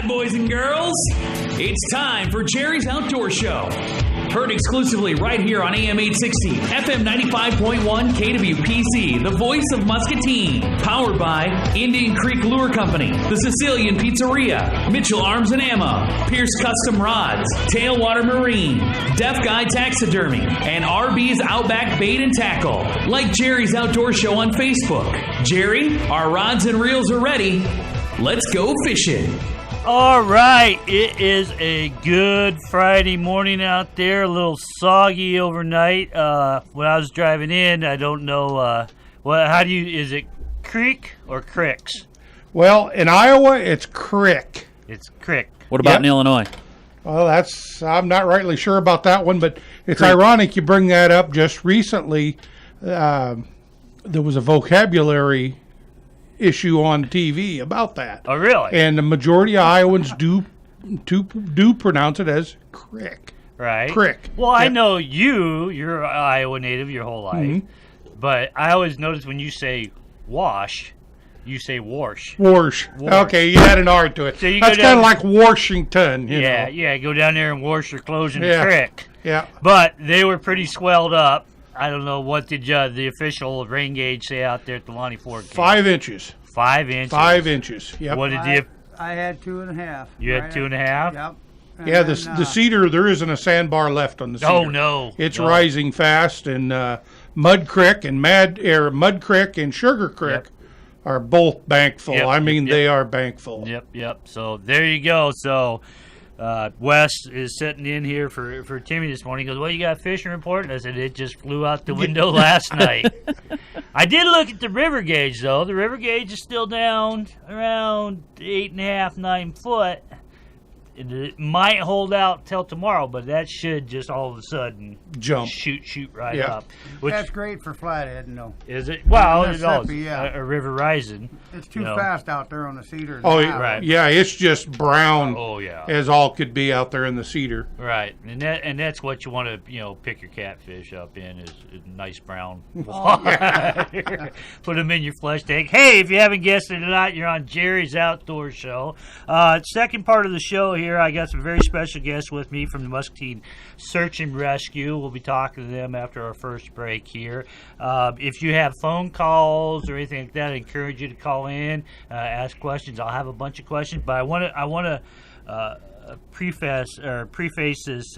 right, boys and girls. It's time for Jerry's Outdoor Show. Heard exclusively right here on AM 860, FM 95.1, KWPC, the voice of Muscatine. Powered by Indian Creek Lure Company, the Sicilian Pizzeria, Mitchell Arms and Ammo, Pierce Custom Rods, Tailwater Marine, Deaf Guy Taxidermy, and RB's Outback Bait and Tackle. Like Jerry's Outdoor Show on Facebook. Jerry, our rods and reels are ready. Let's go fishing. All right, it is a good Friday morning out there, a little soggy overnight. When I was driving in, I don't know, is it creek or cricks? Well, in Iowa, it's crick. It's crick. What about in Illinois? Well, I'm not rightly sure about that one, but it's ironic you bring that up. Just recently, there was a vocabulary issue on TV about that. Oh, really? And the majority of Iowans do pronounce it as crick. Right. Crick. Well, I know you're an Iowa native your whole life, but I always notice when you say wash, you say wash. Wash. Okay, you add an R to it. So that's kind of like Washington. You know? Yeah, go down there and wash your clothes in the crick. Yeah. But they were pretty swelled up. I don't know, what did the official rain gauge say out there at the Lonnie Ford game? 5 inches. 5 inches? 5 inches, yep. What did you... I had 2.5. You had 2.5? Yep. And yeah, the cedar, there isn't a sandbar left on the cedar. Oh, no. It's rising fast, and Mud Creek and Mud Creek and Sugar Creek are both bank full. Yep, they are bank full. Yep. So there you go. So... Wes is sitting in here for Timmy this morning. He goes, well, you got a fishing report? And I said, it just flew out the window last night. I did look at the river gauge, though. The river gauge is still down around 8.5, 9 foot. It might hold out till tomorrow, but that should just all of a sudden jump, shoot right up. Which, that's great for flathead, no? Is it? Well, it's a river rising. It's too fast out there on the cedar. Oh, right. Yeah, it's just brown. Oh, yeah. As all could be out there in the cedar. Right, and that's what you want to pick your catfish up in is nice brown. Put them in your flesh tank. Hey, if you haven't guessed it or not, you're on Jerry's Outdoor Show. Second part of the show here. I got some very special guests with me from the Muscatine Search and Rescue. We'll be talking to them after our first break here. If you have phone calls or anything like that, I encourage you to call in, ask questions. I'll have a bunch of questions, but I want to preface this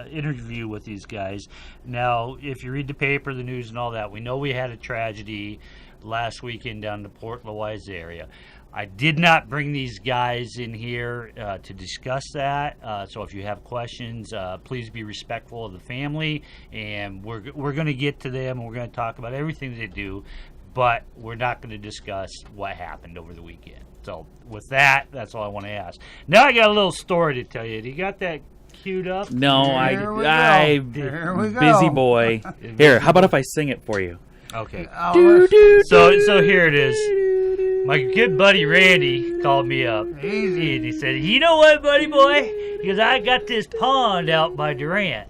interview with these guys. Now, if you read the paper, the news, and all that, we know we had a tragedy last weekend down in the Port Louise area. I did not bring these guys in here to discuss that. So if you have questions, please be respectful of the family. And we're going to get to them, and we're going to talk about everything they do. But we're not going to discuss what happened over the weekend. So with that, that's all I want to ask. Now I got a little story to tell you. Do you got that queued up? No, Here we go. Busy boy. Here, how about if I sing it for you? Okay. So here it is. My good buddy Randy called me up. Easy. And he said, you know what, buddy boy? Because I got this pond out by Durant.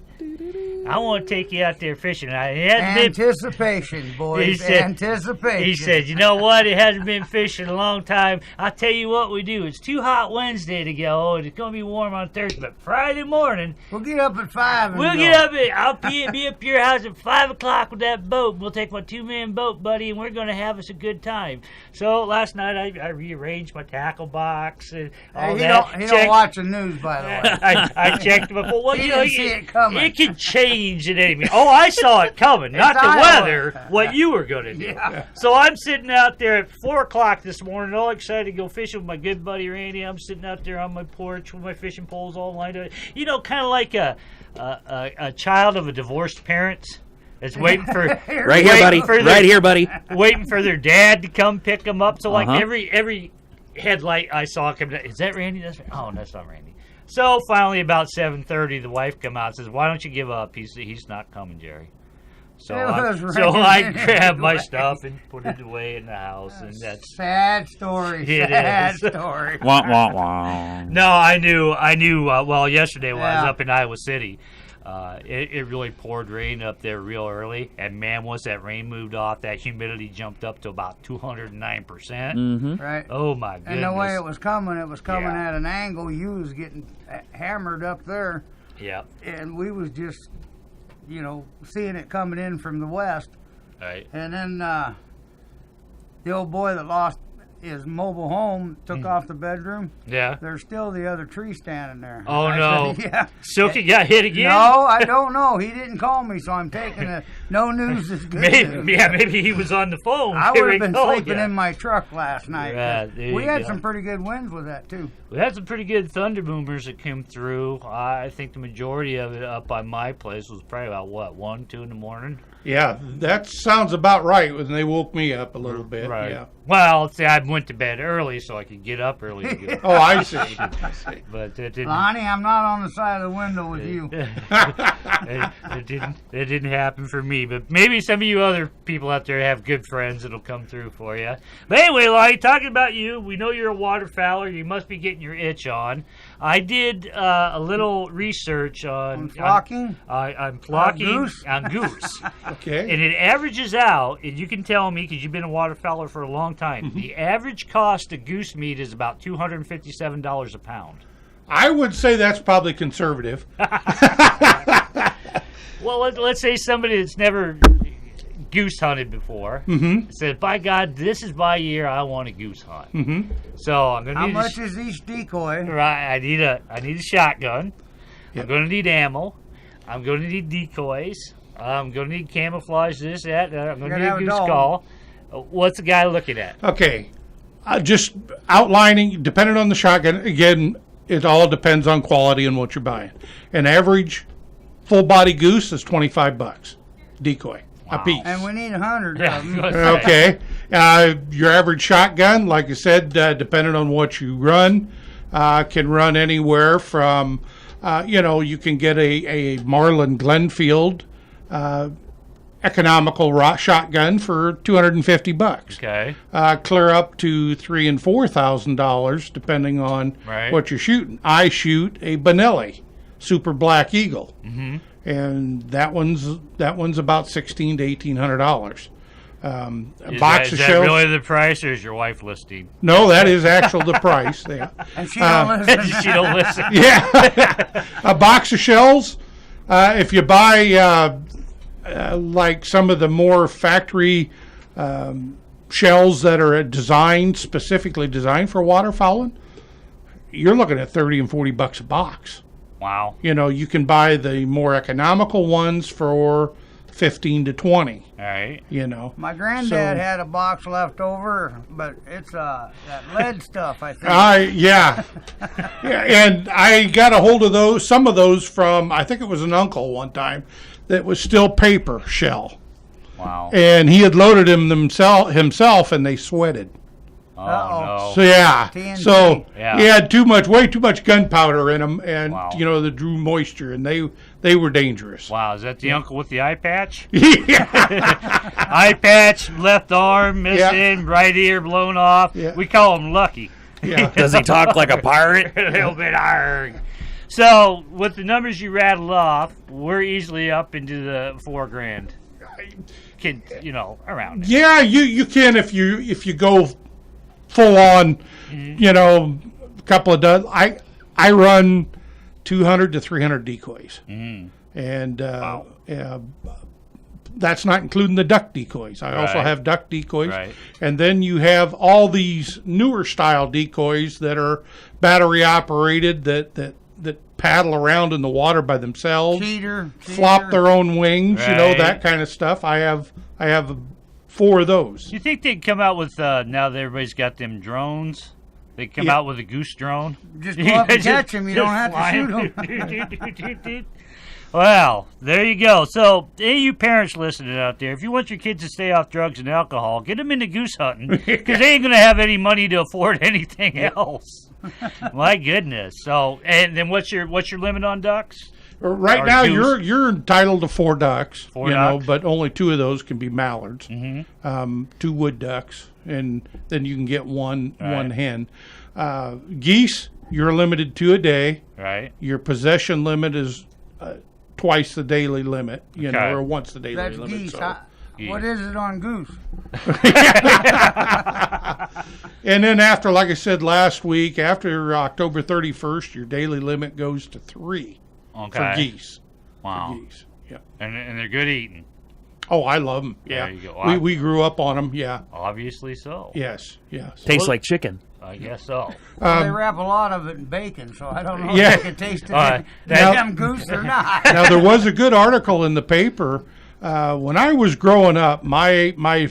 I want to take you out there fishing. Anticipation, boys. Anticipation. He said, you know what? It hasn't been fishing in a long time. I'll tell you what we do. It's too hot Wednesday to go, and it's going to be warm on Thursday. But Friday morning, we'll get up at 5. I'll be up your house at 5 o'clock with that boat. We'll take my 2-man boat, buddy, and we're going to have us a good time. So last night I rearranged my tackle box and all that. He don't watch the news, by the way. I checked before. Well, he didn't see it coming. It can change at any minute. Oh, I saw it coming. Not the weather, what you were going to do. Yeah. So I'm sitting out there at 4 o'clock this morning, all excited to go fishing with my good buddy Randy. I'm sitting out there on my porch with my fishing poles all lined up. Kind of like a child of a divorced parent. That's waiting for right here, buddy. Waiting for their dad to come pick them up. So every headlight I saw come down. Is that Randy? Oh, that's not Randy. So finally, about 7:30, the wife come out and says, "Why don't you give up? He's not coming, Jerry." So I grabbed my stuff and put it away in the house, and that's sad story. Sad story. Wah, wah, wah. No, I knew. Well, yesterday when I was up in Iowa City, It really poured rain up there real early, and man, once that rain moved off, that humidity jumped up to about 209%. Right. Oh my goodness! And the way it was coming Yeah. at an angle. You was getting hammered up there, Yeah. and we was just, seeing it coming in from the west. Right. And then the old boy that lost his mobile home took off the bedroom. Yeah. There's still the other tree standing there. Oh, I no. said, yeah. Silky got hit again. No, I don't know. He didn't call me, so I'm taking it. No news is good news. Maybe he was on the phone. I Here would he have been called sleeping ya. in my truck last night. Yeah, there We you had go. some pretty good winds with that, too. We had some pretty good thunder boomers that came through. I think the majority of it up by my place was probably about, 1, 2 in the morning? Yeah, that sounds about right when they woke me up a little bit. Right. Yeah. Well, see, I went to bed early so I could get up early. To get Oh, I see. But it didn't. Lonnie, I'm not on the side of the window with you. It didn't happen for me, but maybe some of you other people out there have good friends that'll come through for you. But anyway, Lonnie, talking about you, we know you're a waterfowler. You must be getting your itch on. I did a little research on flocking? On flocking Goose? on goose. Okay. And it averages out, and you can tell me because you've been a waterfowler for a long time, the average cost of goose meat is about $257 a pound. I would say that's probably conservative. Well, let's say somebody that's never goose hunted before said, by God, this is my year, I want a goose hunt. Mm-hmm. So I'm going to How need much is each decoy? right, I need a shotgun. Yep. I'm going to need ammo. I'm going to need decoys. I'm going to need camouflage, this, that. I'm going to gotta need a have a goose dog. call. What's the guy looking at? Okay. Just outlining, depending on the shotgun, again, it all depends on quality and what you're buying. An average full body goose is $25 decoy a piece. And we need 100 Yeah, of them. Okay. Your average shotgun, like I said, depending on what you run, can run anywhere from, you can get a Marlin Glenfield economical shotgun for $250. Okay. Clear up to $3,000 and $4,000 depending on Right. what you're shooting. I shoot a Benelli Super Black Eagle, and that one's about $1,600 to $1,800. A box Is of that shells. really the price, or is your wife listening? No, that is actual the price. Yeah. And she don't listen. She don't listen. Yeah. A box of shells. If you buy like some of the more factory shells that are specifically designed for waterfowling, you're looking at $30 and $40 a box. Wow. You can buy the more economical ones for $15 to $20. All right. My granddad So- had a box left over, but it's that lead stuff, I think. Yeah. Yeah, and I got a hold of some of those from, I think it was an uncle one time, that was still paper shell. Wow. And he had loaded them himself and they sweated. Oh, Uh-oh. no. So yeah, TNT. so Yeah. he had way too much gunpowder in them, and Wow. that drew moisture, and they were dangerous. Wow, is that the uncle with the eye patch? Yeah. Eye patch, left arm missing, right ear blown off. Yeah. We call him Lucky. Yeah. Does he talk like a pirate? A little bit arg. So, with the numbers you rattled off, we're easily up into the $4,000. Around it. Yeah, you can if you go full on, a couple of dozen. I run 200 to 300 decoys, and that's not including the duck decoys. I also Right. have duck decoys, Right. and then you have all these newer style decoys that are battery operated that paddle around in the water by themselves, Cheater. flop their own wings, Right. that kind of stuff. I have 4 of those. You think they'd come out with, now that everybody's got them drones, they'd come Yeah. out with a goose drone? Just go up and catch him. You don't have to shoot them. Well, there you go. So, any of you parents listening out there, if you want your kids to stay off drugs and alcohol, get them into goose hunting because they ain't going to have any money to afford anything else. My goodness. So, and then what's your limit on ducks? Right Or now, goose. you're entitled to 4 ducks, 4 ducks. but only 2 of those can be mallards. 2 wood ducks, and then you can get one hen. Geese, you're limited to a day. Right. Your possession limit is twice the daily limit, you know, Okay. or once the daily That's limit. geese. So. What is it on goose? And then after, like I said last week, after October 31st, your daily limit goes to 3 Okay. for geese. Wow. For geese. Yeah. And they're good eating. Oh, I love them. Yeah. There you go. We grew up on them. Yeah. Obviously so. Yes. Yes. Tastes like chicken. I guess so. Well, they wrap a lot of it in bacon, so I don't know Yeah. if I can taste it. All right. Damn goose or not. Now there was a good article in the paper when I was growing up. My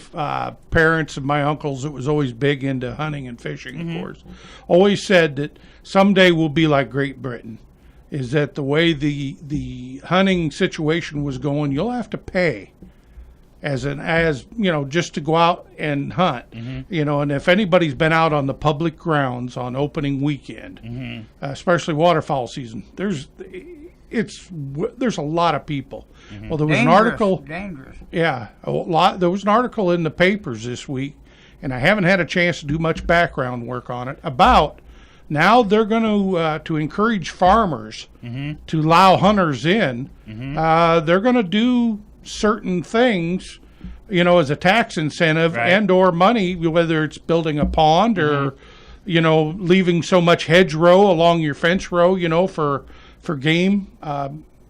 parents and my uncles, that was always big into hunting and fishing, of course, always said that someday we'll be like Great Britain. Is that the way the hunting situation was going? You'll have to pay as you know, just to go out and hunt. You know, and if anybody's been out on the public grounds on opening weekend, especially waterfowl season, there's a lot of people. Well, there was an article. Dangerous. Yeah, a lot. There was an article in the papers this week, and I haven't had a chance to do much background work on it. About now they're going to encourage farmers to allow hunters in. They're going to do certain things, you know, as a tax incentive and or money, whether it's building a pond or, you know, leaving so much hedgerow along your fence row, you know, for game.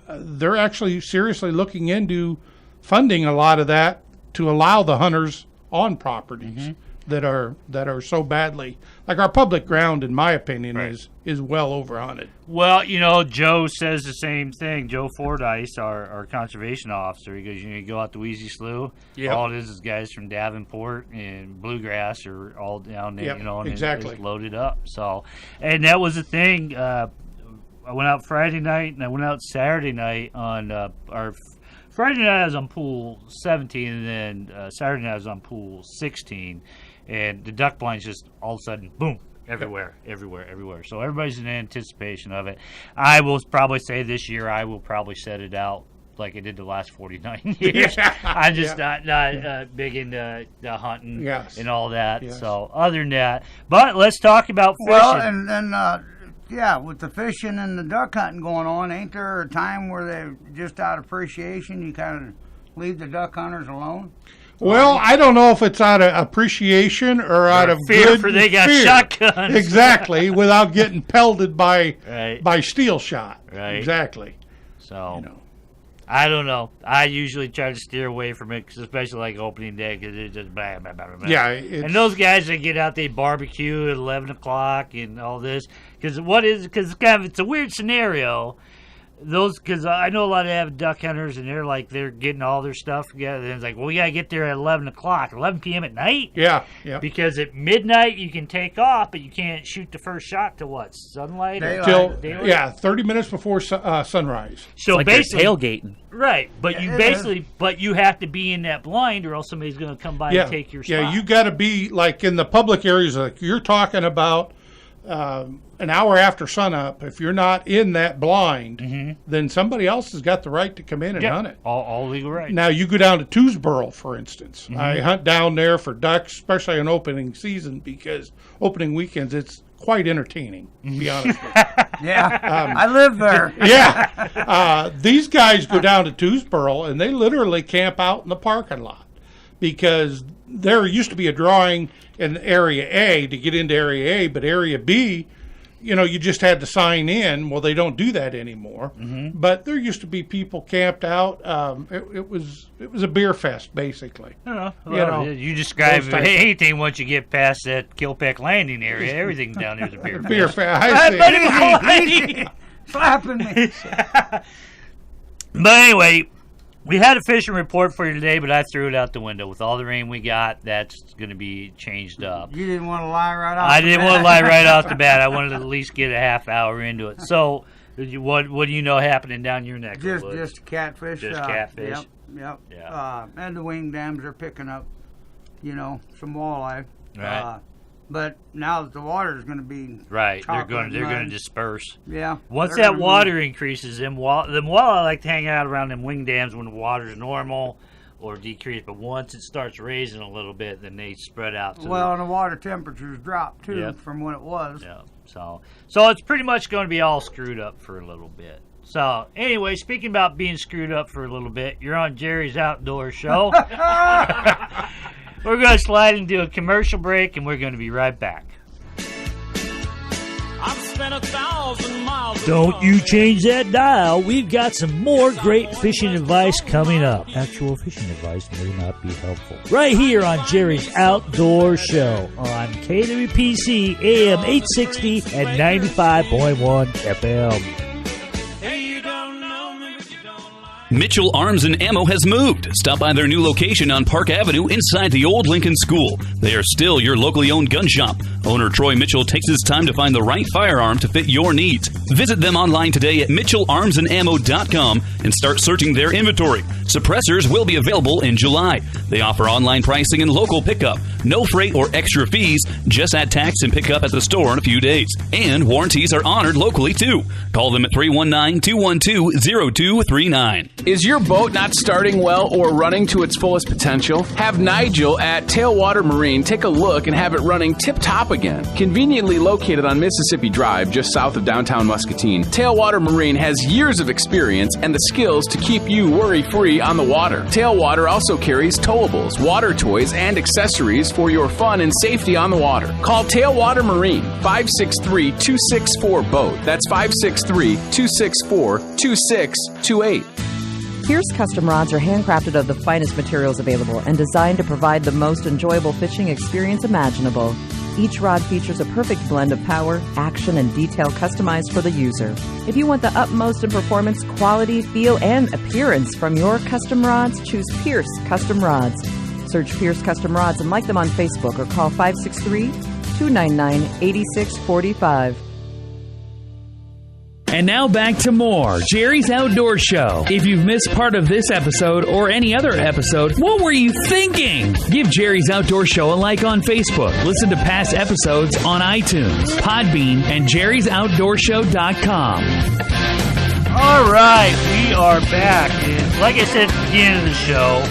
They're actually seriously looking into funding a lot of that to allow the hunters on properties that are so badly, like our public ground, in my opinion, is well overhunted. Well, you know, Joe says the same thing. Joe Fordyce, our conservation officer, he goes, you go out to Wheezy Slough. Yep. All it is guys from Davenport and Bluegrass are all down there, Yep, you know, and exactly. it's loaded up. So, and that was the thing. I went out Friday night and I went out Saturday night on our Friday night I was on pool 17, and then Saturday night I was on pool 16, and the duck blinds just all of a sudden, boom, everywhere. So everybody's in anticipation of it. I will probably say this year I will probably set it out like I did the last 49 years. I'm just not big into the hunting and all that. Yes. So other than that, but let's talk about fishing. Well, and yeah, with the fishing and the duck hunting going on, ain't there a time where they just out of appreciation you kind of leave the duck hunters alone? Well, I don't know if it's out of appreciation or out of fear good for they got fear. shotguns. Exactly, without getting pelted by Right. steel shot. Right. Exactly. So You know. I don't know. I usually try to steer away from it, 'cause especially like opening day, because it's just blah, blah, blah, blah. Yeah, and those guys that get out, they barbecue at 11 o'clock and all this. Because it's a weird scenario. Because I know a lot of avid duck hunters, and they're getting all their stuff together. And it's like, well, we got to get there at 11 o'clock, 11 p.m. at night. Yeah. Because at midnight you can take off, but you can't shoot the first shot till what? Sunlight? Or Till daylight? 30 minutes before sunrise. So Like they're basically, tailgating. right, but you have to be in that blind, or else somebody's going to come by and take your spot. Yeah, you got to be like in the public areas. Like you're talking about an hour after sunup. If you're not in that blind, then somebody else has got the right to come in and hunt it. All legal right. Now you go down to Twosboro, for instance. I hunt down there for ducks, especially on opening season, because opening weekends it's quite entertaining. To be honest with you. Yeah, I live there. Yeah. These guys go down to Twosboro and they literally camp out in the parking lot because there used to be a drawing in Area A to get into Area A, but Area B, you know, you just had to sign in. Well, they don't do that anymore. But there used to be people camped out. It was a beer fest, basically. You describe anything once you get past that Kilpeck Landing area. Everything down there's a beer Beer fest. fest. I see. Slapping me. But anyway, we had a fishing report for you today, but I threw it out the window. With all the rain we got, that's going to be changed up. You didn't want to lie right off. I didn't want to lie right off the bat. I wanted to at least get a half hour into it. So, what do you know happening down your neck of the woods? Just catfish. Just catfish. Yep. Yeah. And the wing dams are picking up, some walleye. Right. But now that the water is going to be Right, they're chocolate going to mud. disperse. Yeah. Once they're that gonna water increases, them walleye like to hang out around them wing dams when the water's normal or decrease. But once it starts raising a little bit, then they spread out. Well, and the water temperatures drop too Yep. from when it was. Yeah. So it's pretty much going to be all screwed up for a little bit. So, anyway, speaking about being screwed up for a little bit, you're on Jerry's Outdoor Show. We're going to slide into a commercial break, and we're going to be right back. I've spent 1,000 miles. Don't you change that dial. We've got some more great fishing advice coming up. Actual fishing advice may not be helpful. Right here on Jerry's Outdoor Show on KWPC AM 860 and 95.1 FM. Mitchell Arms and Ammo has moved. Stop by their new location on Park Avenue inside the old Lincoln School. They are still your locally owned gun shop. Owner Troy Mitchell takes his time to find the right firearm to fit your needs. Visit them online today at MitchellArmsandAmmo.com and start searching their inventory. Suppressors will be available in July. They offer online pricing and local pickup. No freight or extra fees. Just add tax and pick up at the store in a few days. And warranties are honored locally too. Call them at 319-212-0239. Is your boat not starting well or running to its fullest potential? Have Nigel at Tailwater Marine take a look and have it running tip-top again. Conveniently located on Mississippi Drive, just south of downtown Muscatine, Tailwater Marine has years of experience and the skills to keep you worry-free on the water. Tailwater also carries towables, water toys, and accessories for your fun and safety on the water. Call Tailwater Marine, 563-264-BOAT. That's 563-264-2628. Pierce Custom Rods are handcrafted of the finest materials available and designed to provide the most enjoyable fishing experience imaginable. Each rod features a perfect blend of power, action, and detail customized for the user. If you want the utmost in performance, quality, feel, and appearance from your custom rods, choose Pierce Custom Rods. Search Pierce Custom Rods and like them on Facebook or call 563-299-8645. And now back to more Jerry's Outdoor Show. If you've missed part of this episode or any other episode, what were you thinking? Give Jerry's Outdoor Show a like on Facebook. Listen to past episodes on iTunes, Podbean, and jerry'soutdoorshow.com. All right, we are back. And like I said at the beginning of the show,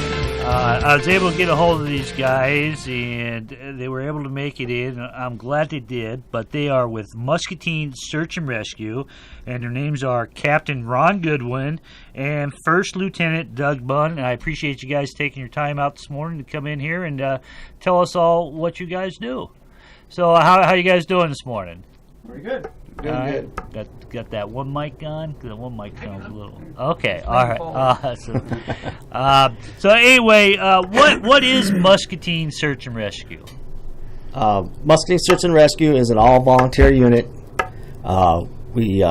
I was able to get a hold of these guys, and they were able to make it in. I'm glad they did, but they are with Muscatine Search and Rescue, and their names are Captain Ron Goodwin and First Lieutenant Doug Bunn. And I appreciate you guys taking your time out this morning to come in here and tell us all what you guys do. So how you guys doing this morning? Very good. Good. Got that one mic on? The one mic sounds a little... Okay, all right. So anyway, what is Muscatine Search and Rescue? Muscatine Search and Rescue is an all-volunteer unit. We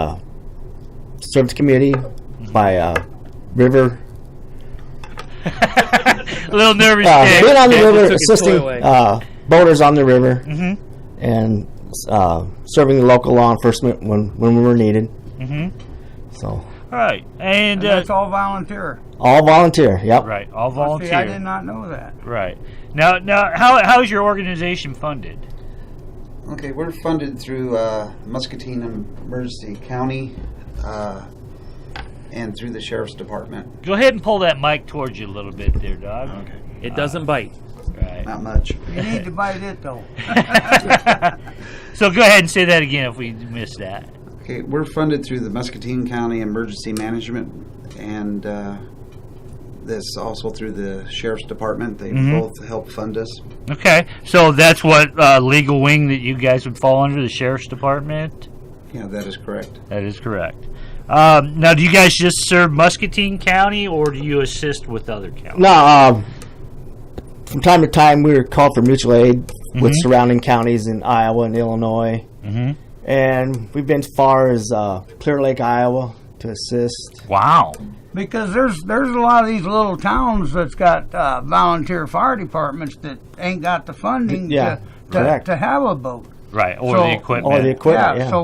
serve the community by river... A little nervous. Being on the river, assisting boaters on the river, and serving the local law enforcement when we were needed. So. All right, and that's all volunteer. All volunteer. Yep. Right, all volunteer. See, I did not know that. Right. Now, how is your organization funded? Okay, we're funded through Muscatine Emergency County and through the Sheriff's Department. Go ahead and pull that mic towards you a little bit there, Doug. Okay. It doesn't bite. Right. Not much. You need to bite it, though. So go ahead and say that again if we missed that. Okay, we're funded through the Muscatine County Emergency Management and this also through the Sheriff's Department. They both help fund us. Okay, so that's what legal wing that you guys would fall under, the Sheriff's Department? Yeah, that is correct. That is correct. Now, do you guys just serve Muscatine County, or do you assist with other counties? No, from time to time we were called for mutual aid with surrounding counties in Iowa and Illinois. And we've been as far as Clear Lake, Iowa to assist. Wow. Because there's a lot of these little towns that's got volunteer fire departments that ain't got the funding to have a boat. Right, or the equipment. Or the equipment, So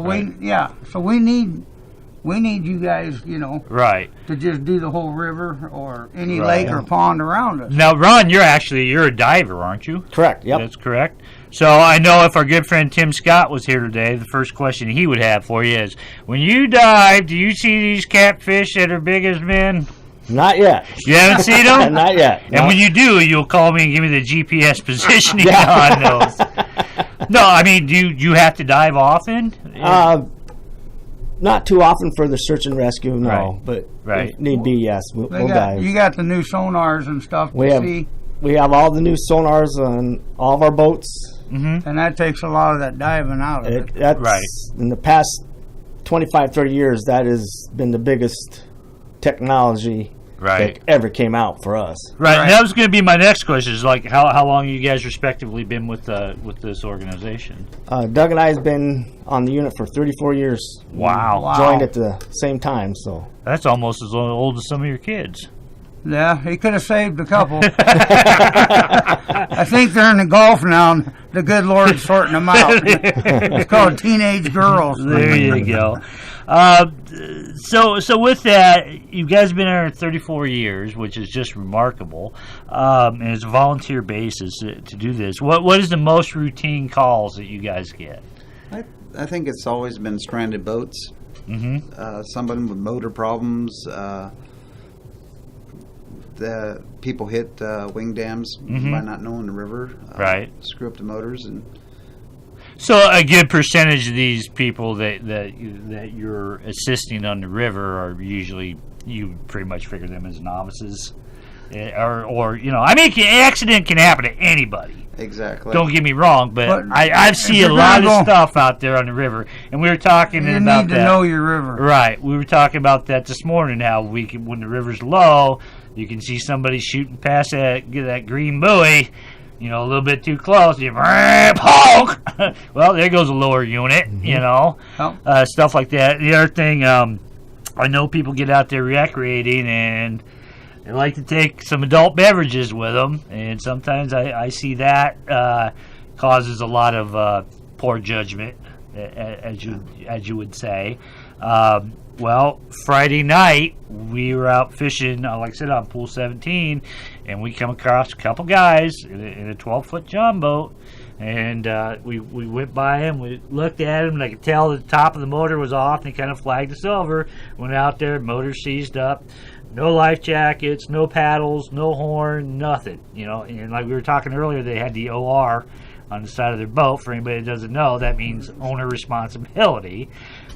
we need you guys, right, to just do the whole river or any lake or pond around us. Now, Ron, you're a diver, aren't you? Correct, yep. That's correct. So I know if our good friend Tim Scott was here today, the first question he would have for you is, when you dive, do you see these catfish that are big as men? Not yet. You haven't seen them? Not yet. And when you do, you'll call me and give me the GPS positioning on those. No, I mean, do you have to dive often? Not too often for the search and rescue, no. Right. But Right. if need be, yes, we'll dive. You got the new sonars and stuff to see. We have all the new sonars on all of our boats. Mm-hmm. And that takes a lot of that diving out of it. That's, Right. In the past 25, 30 years, that has been the biggest technology Right. that ever came out for us. Right. And that was going to be my next question. Is like how long you guys respectively been with this organization? Doug and I have been on the unit for 34 years. Wow. Joined at the same time, so. That's almost as old as some of your kids. Yeah, he could have saved a couple. I think they're in the Gulf now, and the good Lord's sorting them out. It's called teenage girls. There you go. So with that, you guys have been there 34 years, which is just remarkable. And it's a volunteer basis to do this. What is the most routine calls that you guys get? I think it's always been stranded boats. Mm-hmm. Somebody with motor problems. The people hit wing dams by not knowing the river. Right. Screw up the motors and. So a good percentage of these people that you're assisting on the river are usually, you pretty much figure them as novices, or I mean, an accident can happen to anybody. Exactly. Don't get me wrong, but I've seen a lot of stuff out there on the river, and we were talking about that. You need to know your river. Right. We were talking about that this morning. How when the river's low, you can see somebody shooting past that green buoy. A little bit too close. You honk. Well, there goes a lower unit. Stuff like that. The other thing, I know people get out there recreating and they like to take some adult beverages with them, and sometimes I see that causes a lot of poor judgment, as you would say. Well, Friday night, we were out fishing, like I said, on Pool 17, and we come across a couple guys in a 12-foot john boat, and we went by them, we looked at them, and I could tell the top of the motor was off, and they kind of flagged us over. Went out there, motor seized up, no life jackets, no paddles, no horn, nothing. And like we were talking earlier, they had the OR on the side of their boat. For anybody that doesn't know, that means owner responsibility.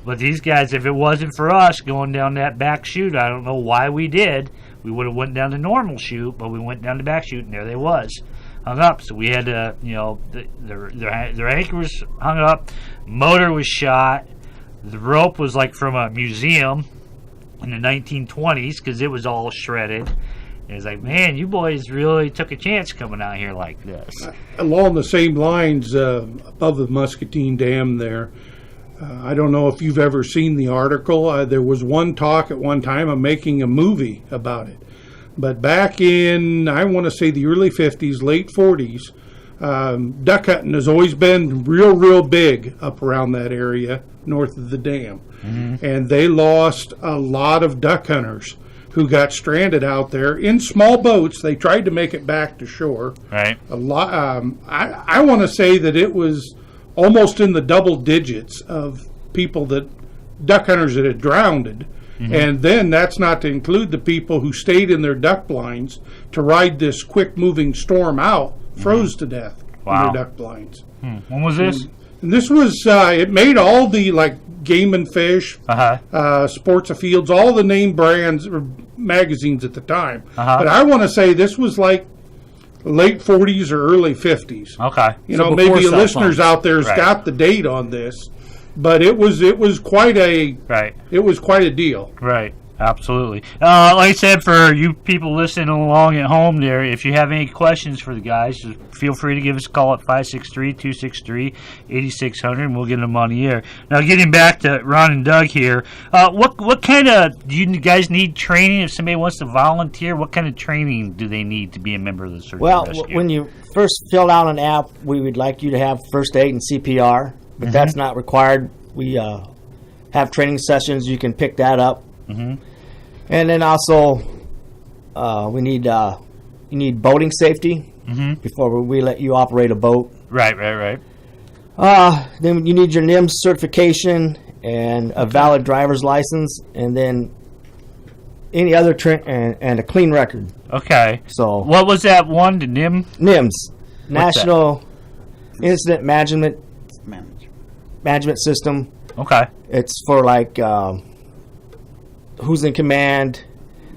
But these guys, if it wasn't for us going down that back chute, I don't know why we did. We would have went down the normal chute, but we went down the back chute, and there they was, hung up. So we had to, their anchor was hung up, motor was shot, the rope was like from a museum in the 1920s because it was all shredded. And it's like, man, you boys really took a chance coming out here like this. Along the same lines, above the Muscatine Dam there, I don't know if you've ever seen the article. There was one talk at one time of making a movie about it. But back in, I want to say the early 50s, late 40s, duck hunting has always been real big up around that area north of the dam. Mm-hmm. And they lost a lot of duck hunters who got stranded out there in small boats. They tried to make it back to shore. Right. A lot. I want to say that it was almost in the double digits of people duck hunters that had drowned. Mm-hmm. And then that's not to include the people who stayed in their duck blinds to ride this quick moving storm out, froze to death in their duck blinds. When was this? And this was, it made all the Game and Fish, Sports of Fields, all the name brands or magazines at the time. But I want to say this was late 40s or early 50s. Okay. Maybe listeners out there's got the date on this, but it was quite a it was quite a deal. Right. Absolutely. Like I said, for you people listening along at home there, if you have any questions for the guys, just feel free to give us a call at 563-263-8600, and we'll get them on the air. Now, getting back to Ron and Doug here, what kind of, do you guys need training if somebody wants to volunteer? What kind of training do they need to be a member of the search and rescue? When you first fill out an app, we would like you to have first aid and CPR, but that's not required. We have training sessions. You can pick that up. Mm-hmm. And then also, you need boating safety before we let you operate a boat. Right. Then you need your NIMS certification and a valid driver's license, and then any other and a clean record. Okay. So what was that one? The NIMS, National Incident Management System. Okay. It's for like who's in command.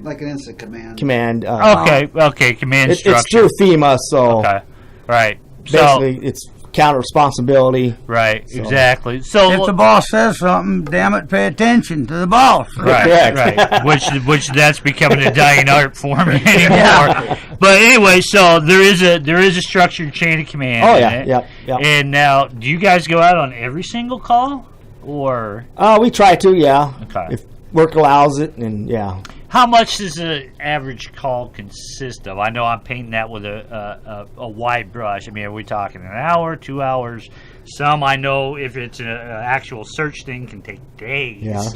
Like an instant command. Okay. Command structure. It's through FEMA, so okay, right. Basically, it's counter responsibility. Right. So. Exactly. So if the boss says something, damn it, pay attention to the boss. Right. Right. Which that's becoming a dying art form anymore. Yeah. But anyway, so there is a structured chain of command. Oh yeah. Yep. And now, do you guys go out on every single call, or? We try to. Yeah. Okay. If work allows it, and yeah. How much does an average call consist of? I know I'm painting that with a wide brush. I mean, are we talking an hour, 2 hours? Some I know if it's an actual search thing can take days. Yeah.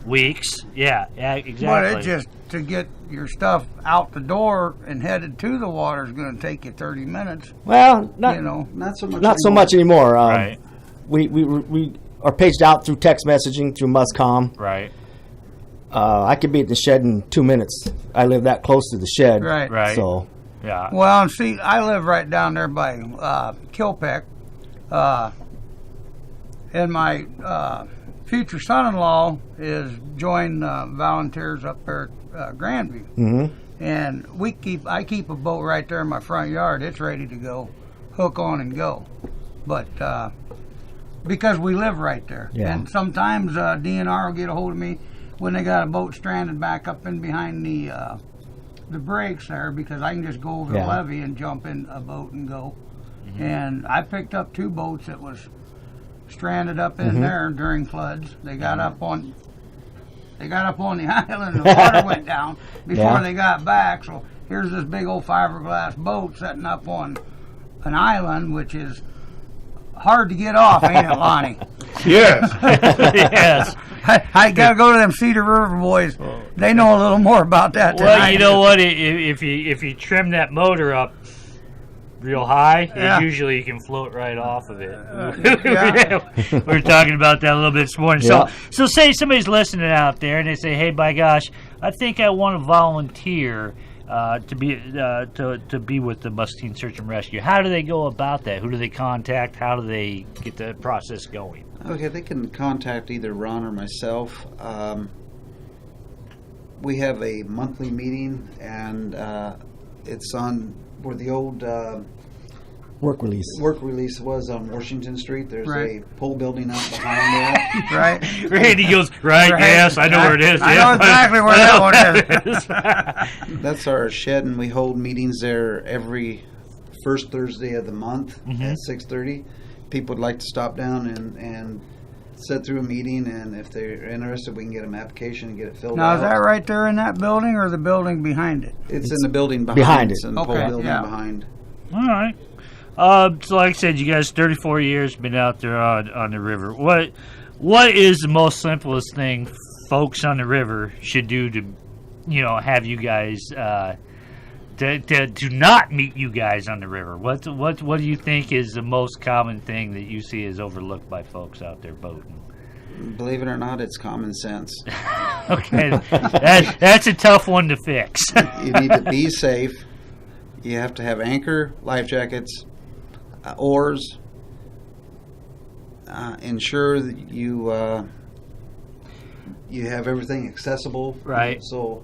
Weeks. Yeah, exactly. But it just to get your stuff out the door and headed to the water is going to take you 30 minutes. Well, not so much anymore. Right. We are paged out through text messaging through Muscom. Right. I could be at the shed in 2 minutes. I live that close to the shed. Right. So, yeah. Well, and see, I live right down there by Kilpeck, and my future son-in-law is joined volunteers up there at Grandview. Mm-hmm. And I keep a boat right there in my front yard. It's ready to go, hook on and go. But because we live right there, and sometimes DNR will get a hold of me when they got a boat stranded back up in behind the breaks there, because I can just go over the levee and jump in a boat and go. Mm-hmm. And I picked up 2 boats that was stranded up in there during floods. They got up on the island and the water went down before they got back. So here's this big old fiberglass boat setting up on an island, which is hard to get off, ain't it, Lonnie? Yes. Yes. I got to go to them Cedar River boys. They know a little more about that than Well, I you do. know what? If you trim that motor up real high, usually you can float right off of it. We were talking about that a little bit this morning. Yeah. So say somebody's listening out there and they say, "Hey, by gosh, I think I want to volunteer to be with the Muscatine Search and Rescue." How do they go about that? Who do they contact? How do they get the process going? Okay, they can contact either Ron or myself. We have a monthly meeting, and it's on where the old work release was on Washington Street. There's a pole building out behind there. Right. Randy goes, right, yes, I know where it is. I know exactly where that one is. That's our shed, and we hold meetings there every first Thursday of the month at 6:30. People would like to stop down and sit through a meeting, and if they're interested, we can get them an application and get it filled out. Now, is that right there in that building or the building behind it? It's in the building behind it. It's in the Okay, pole building behind. All right. So like I said, you guys 34 years been out there on the river. What is the most simplest thing folks on the river should do to, have you guys to not meet you guys on the river? What do you think is the most common thing that you see is overlooked by folks out there boating? Believe it or not, it's common sense. Okay, that's a tough one to fix. You need to be safe. You have to have anchor, life jackets, oars. Ensure that you have everything accessible. Right. So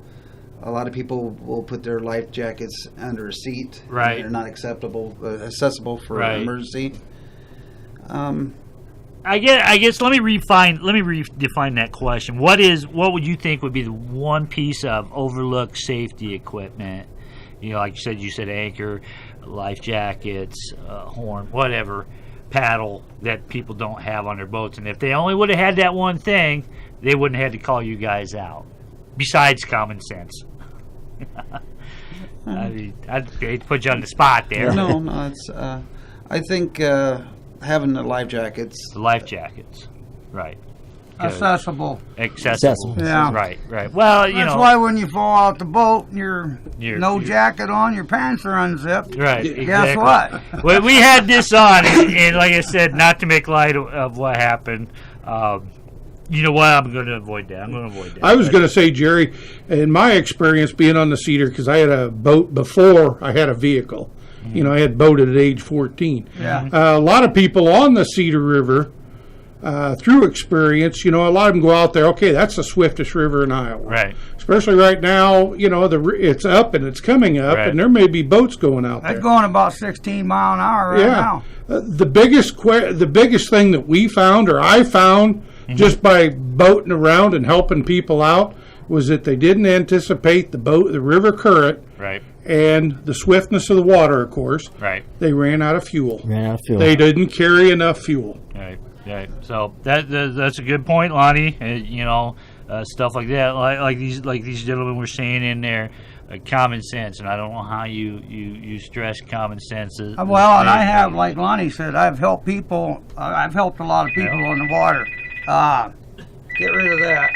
a lot of people will put their life jackets under a seat. Right. They're not accessible for an emergency. I guess let me redefine that question. What would you think would be the one piece of overlooked safety equipment? Like you said anchor, life jackets, horn, whatever, paddle that people don't have on their boats. And if they only would have had that one thing, they wouldn't have had to call you guys out. Besides common sense. I mean, I'd hate to put you on the spot there. No, it's. I think having the life jackets. The life jackets, right? Accessible. Accessible. Yeah. Right. Well, that's why when you fall out the boat and you're no jacket on, your pants are unzipped. Right. Guess Exactly. what? Well, we had this on, and like I said, not to make light of what happened. You know what? I'm going to avoid that. I was going to say, Jerry, in my experience being on the Cedar, because I had a boat before I had a vehicle. I had boated at age 14. Yeah. A lot of people on the Cedar River through experience, a lot of them go out there, okay, that's the swiftest river in Iowa. Right. Especially right now, it's up and it's coming up, Right. and there may be boats going out there. It's going about 16 mile an hour right now. The biggest thing that we found, or I found, just by boating around and helping people out, was that they didn't anticipate the river current, Right. and the swiftness of the water. Of course, Right. They ran out of fuel. They didn't carry enough fuel. Right. Right. So that's a good point, Lonnie. Stuff like that, like these gentlemen were saying in there. Common sense, and I don't know how you stress common sense. Well, and I have, like Lonnie said, I've helped people. I've helped a lot of people on the water. Get rid of that.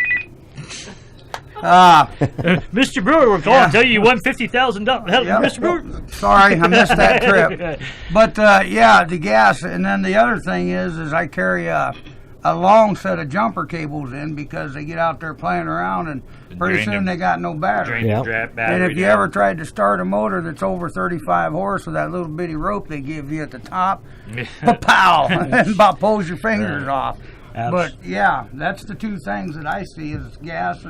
Mr. Brewer, we're calling to tell you won $50,000. Mr. Brewer. Sorry, I missed that trip. But the gas, and then the other thing is I carry a long set of jumper cables in because they get out there playing around and pretty soon they got no battery. And if you ever tried to start a motor that's over 35 horse with that little bitty rope they give you at the top, pow, and about pulls your fingers off. But yeah, that's the two things that I see is gas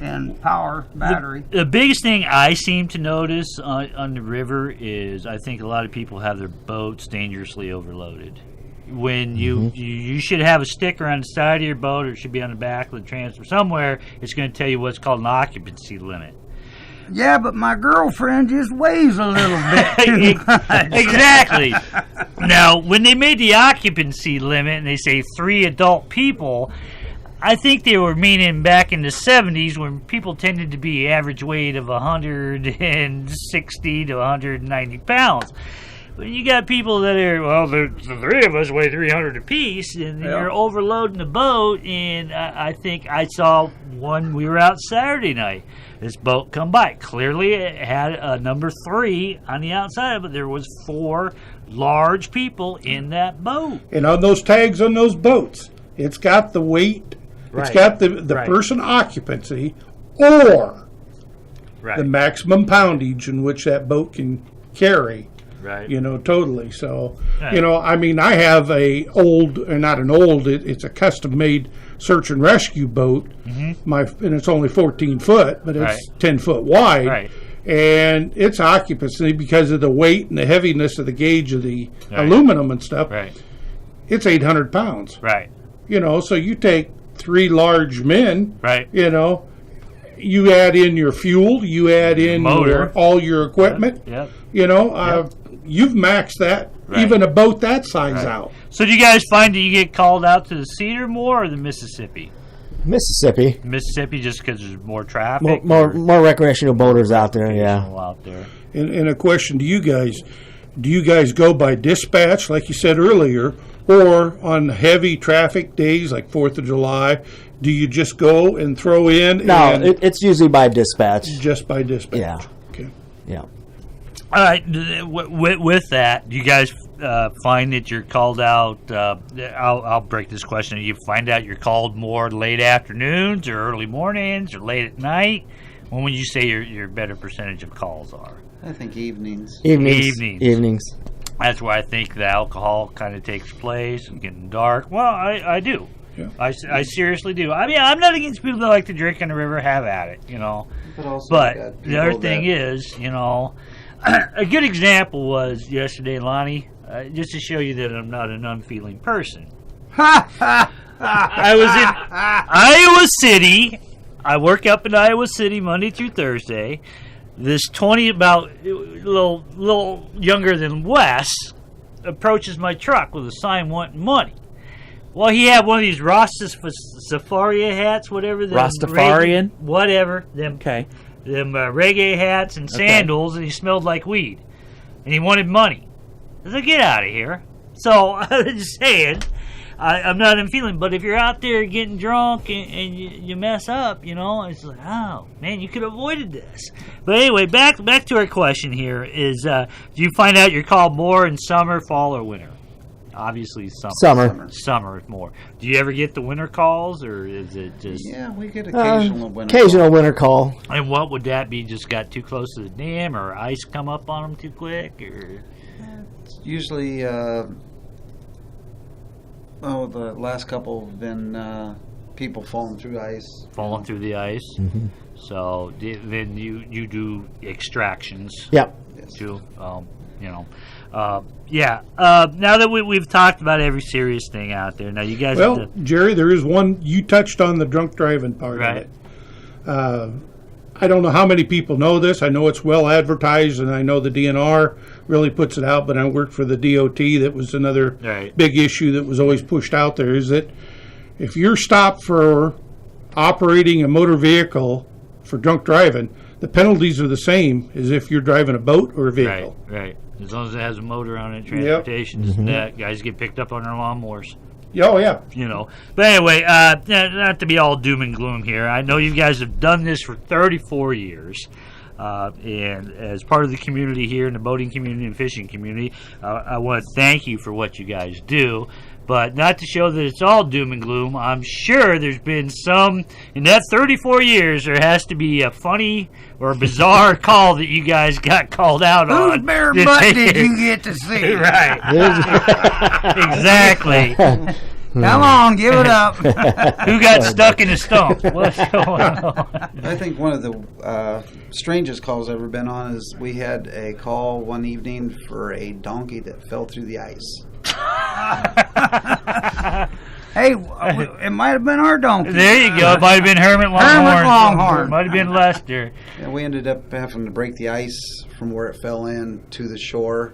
and power, battery. The biggest thing I seem to notice on the river is I think a lot of people have their boats dangerously overloaded. When you should have a sticker on the side of your boat, or it should be on the back of the transfer somewhere. It's going to tell you what's called an occupancy limit. Yeah, but my girlfriend just weighs a little bit. Exactly. Now, when they made the occupancy limit and they say 3 adult people, I think they were meaning back in the 70s when people tended to be average weight of 160 to 190 pounds. You got people that are, the 3 of us weigh 300 apiece, and you're overloading the boat. And I think I saw one, we were out Saturday night. This boat come by. Clearly, it had a number 3 on the outside, but there was 4 large people in that boat. And on those tags on those boats, it's got the weight, it's got the person occupancy, or the maximum poundage in which that boat can carry. Right. Totally. So, I have it's a custom-made search and rescue boat. And it's only 14 foot, but it's 10 foot wide. Right. And its occupancy, because of the weight and the heaviness of the gauge of the aluminum and stuff, it's 800 pounds. Right. So you take 3 large men, you add in your fuel, you add in all your equipment, you've maxed that, even a boat that size out. So do you guys find that you get called out to the Cedar more or the Mississippi? Mississippi. Mississippi just because there's more traffic? More recreational boaters out there, out there. And a question to you guys. Do you guys go by dispatch, like you said earlier, or on heavy traffic days like 4th of July, do you just go and throw in? No, it's usually by dispatch. Just by dispatch. Yeah. Okay. Yeah. All right. With that, do you guys find that you're called out? I'll break this question. Do you find out you're called more late afternoons or early mornings or late at night? When would you say your better percentage of calls are? I think evenings. Evenings. That's where I think the alcohol kind of takes place and getting dark. Well, I do. Yeah. I seriously do. I mean, I'm not against people that like to drink on the river, have at it, But the other thing is, a good example was yesterday, Lonnie, just to show you that I'm not an unfeeling person. I was in Iowa City. I work up in Iowa City Monday through Thursday. This 20, about a little younger than Wes, approaches my truck with a sign wanting money. Well, he had one of these Rastafari hats, whatever. Rastafarian? Whatever. Them reggae hats and sandals, and he smelled like weed. And he wanted money. I said, get out of here. So, I was just saying, I'm not unfeeling, but if you're out there getting drunk and you mess up, it's like, oh, man, you could have avoided this. But anyway, back to our question here is, do you find out you're called more in summer, fall, or winter? Obviously summer more. Do you ever get the winter calls, or is it just... Yeah, we get occasional winter call. And what would that be? Just got too close to the dam, or ice come up on them too quick, or... It's usually Oh, the last couple have been people falling through ice. Falling through the ice. Mm-hmm. So then you do extractions. Yep. Too. Now that we've talked about every serious thing out there, now you guys. Well, Jerry, there is one. You touched on the drunk driving part of it. I don't know how many people know this. I know it's well advertised, and I know the DNR really puts it out, but I worked for the DOT. That was another big issue that was always pushed out there, is that if you're stopped for operating a motor vehicle for drunk driving, the penalties are the same as if you're driving a boat or a vehicle. Right. As long as it has a motor on it, transportation, that guys get picked up on their lawnmowers. Oh, yeah. But anyway, not to be all doom and gloom here. I know you guys have done this for 34 years. And as part of the community here in the boating community and fishing community, I want to thank you for what you guys do. But not to show that it's all doom and gloom, I'm sure there's been some, in that 34 years, there has to be a funny or bizarre call that you guys got called out on. Whose bare butt did you get to see? Right. Exactly. Come on, give it up. Who got stuck in a stump? What's going on? I think one of the strangest calls I've ever been on is we had a call one evening for a donkey that fell through the ice. Hey, it might have been our donkey. There you go. It might have been Hermit Longhorn. It might have been Lester. And we ended up having to break the ice from where it fell in to the shore.